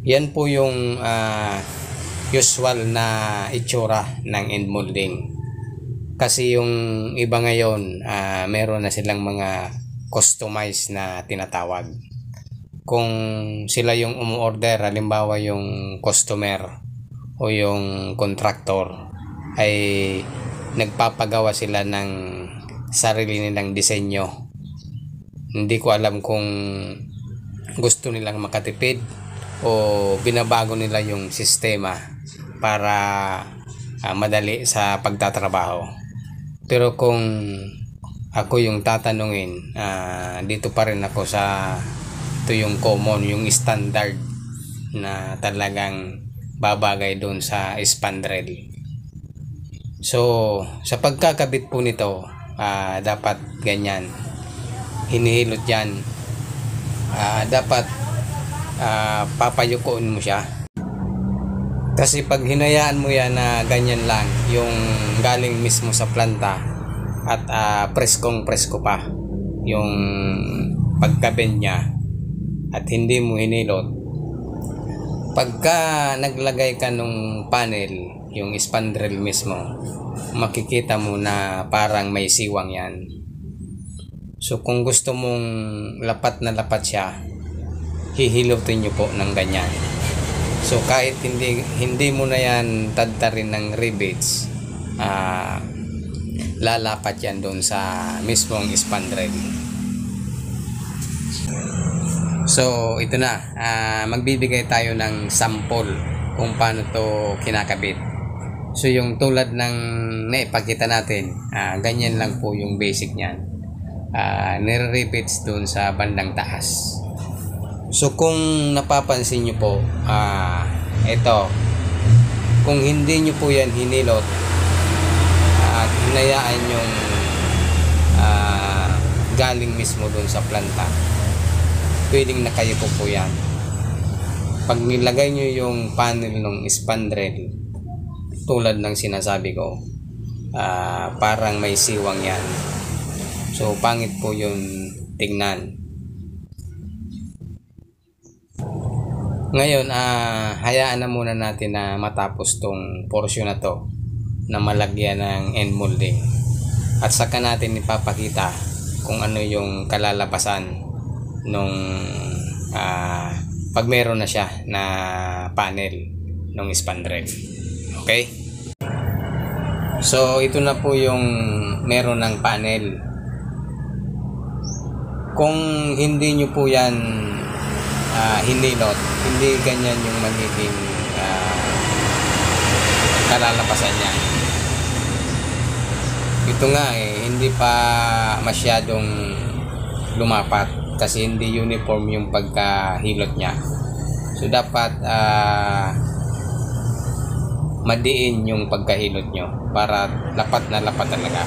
Yan po yung usual na itsura ng end molding. Kasi yung iba ngayon, meron na silang mga customized na tinatawag. Kung sila yung umorder, halimbawa yung customer o yung contractor, ay nagpapagawa sila ng sarili nilang disenyo. Hindi ko alam kung gusto nilang makatipid o binabago nila yung sistema para madali sa pagtatrabaho. Pero kung ako yung tatanungin, dito pa rin ako sa ito yung common, yung standard na talagang babagay doon sa spandrel. So sa pagkakabit po nito, dapat ganyan, hinihilot yan. Dapat papayukoon mo siya. Kasi pag hinayaan mo yan na ganyan lang, yung galing mismo sa planta at preskong-presko pa yung pagkabend niya at hindi mo hinilot, pagka naglagay ka nung panel, yung spandrel mismo, makikita mo na parang may siwang yan. So kung gusto mong lapat na lapat siya, hihilutin nyo po ng ganyan. So kahit hindi mo na yan tadtarin ng rivets, lalapat yan doon sa mismong spandrel. So ito na, magbibigay tayo ng sample kung paano to kinakabit. So yung tulad ng naipakita natin, ganyan lang po yung basic niyan. Nire-rivets doon sa bandang taas. So kung napapansin nyo po, ito, kung hindi nyo po yan hinilot at hinayaan yung galing mismo doon sa planta, pwedeng nakayuko po yan. Pag nilagay nyo yung panel ng spandrel, tulad ng sinasabi ko, parang may siwang yan. So pangit po yung tignan. Ngayon, hayaan na muna natin na matapos tong portion na to na malagyan ng end molding. At saka natin ipapakita kung ano yung kalalabasan nung pag meron na siya na panel ng spandrel. Okay? So, ito na po yung meron ng panel. Kung hindi nyo po yan hinilot, hindi ganyan yung magiging kalalabasan niya. Ito nga hindi pa masyadong lumapat kasi hindi uniform yung pagkahilot niya. So dapat madiin yung pagkahilot nyo para lapat na lapat talaga.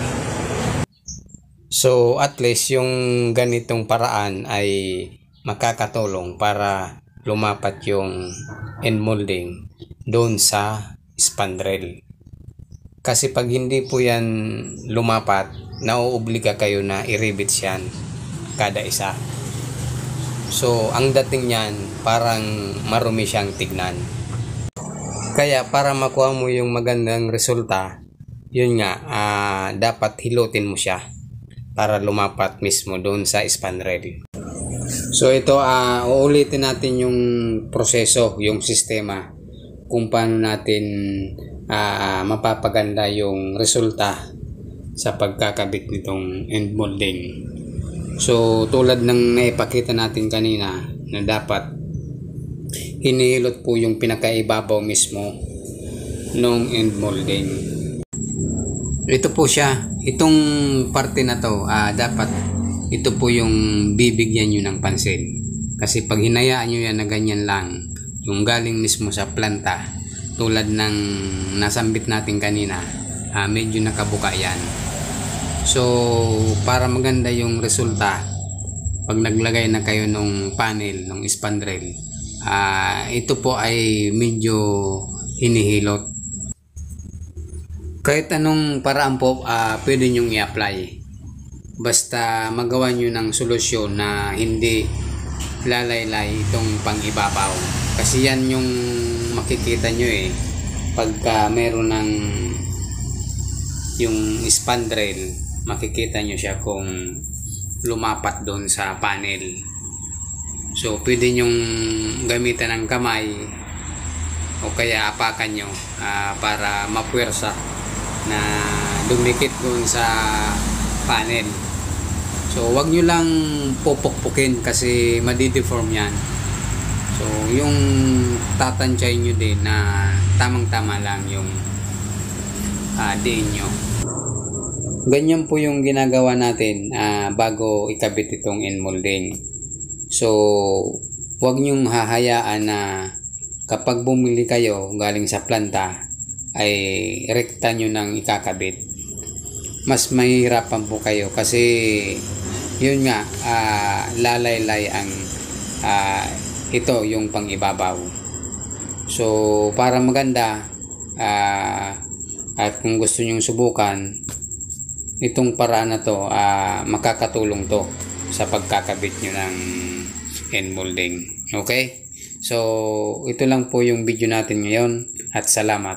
So at least yung ganitong paraan ay makakatulong para lumapat yung end molding doon sa spandrel. Kasi pag hindi po yan lumapat, nauobliga kayo na i-rivets yan kada isa. So ang dating niyan parang marumi siyang tignan. Kaya para makuha mo yung magandang resulta, yun nga, dapat hilutin mo siya para lumapat mismo doon sa spandrel. So ito, uulitin natin yung proseso, yung sistema, kung paano natin mapapaganda yung resulta sa pagkakabit nitong end molding. So tulad ng naipakita natin kanina na dapat hinihilot po yung pinakaibabaw mismo ng end molding. Ito po siya, itong parte na to, dapat ito po yung bibigyan nyo ng pansin. Kasi pag hinayaan nyo yan na ganyan lang, yung galing mismo sa planta, tulad ng nasambit natin kanina, medyo nakabuka yan. So para maganda yung resulta, pag naglagay na kayo ng panel, ng spandrel, ito po ay medyo hinihilot. Kahit anong paraan po, pwede nyong i-apply. Basta magawa nyo ng solusyon na hindi lalaylay itong pang-ibabaw. Kasi yan yung makikita nyo pagka meron ng yung spandrel, makikita nyo siya kung lumapat doon sa panel. So pwede nyong gamitan ng kamay o kaya apakan nyo para mapuwersa na dumikit doon sa panel. So wag nyo lang pupukpukin kasi madideform yan. So yung tatansyahin nyo din na tamang tama lang yung diin nyo. Ganyan po yung ginagawa natin bago ikabit itong end molding. So wag nyong hahayaan na kapag bumili kayo galing sa planta ay rekta nyo nang ikakabit. Mas mahirapan po kayo kasi yun nga, lalaylay ang ito yung pangibabaw. So para maganda at kung gusto nyong subukan itong paraan na to, makakatulong to sa pagkakabit nyo ng end molding. Okay? So ito lang po yung video natin ngayon at salamat.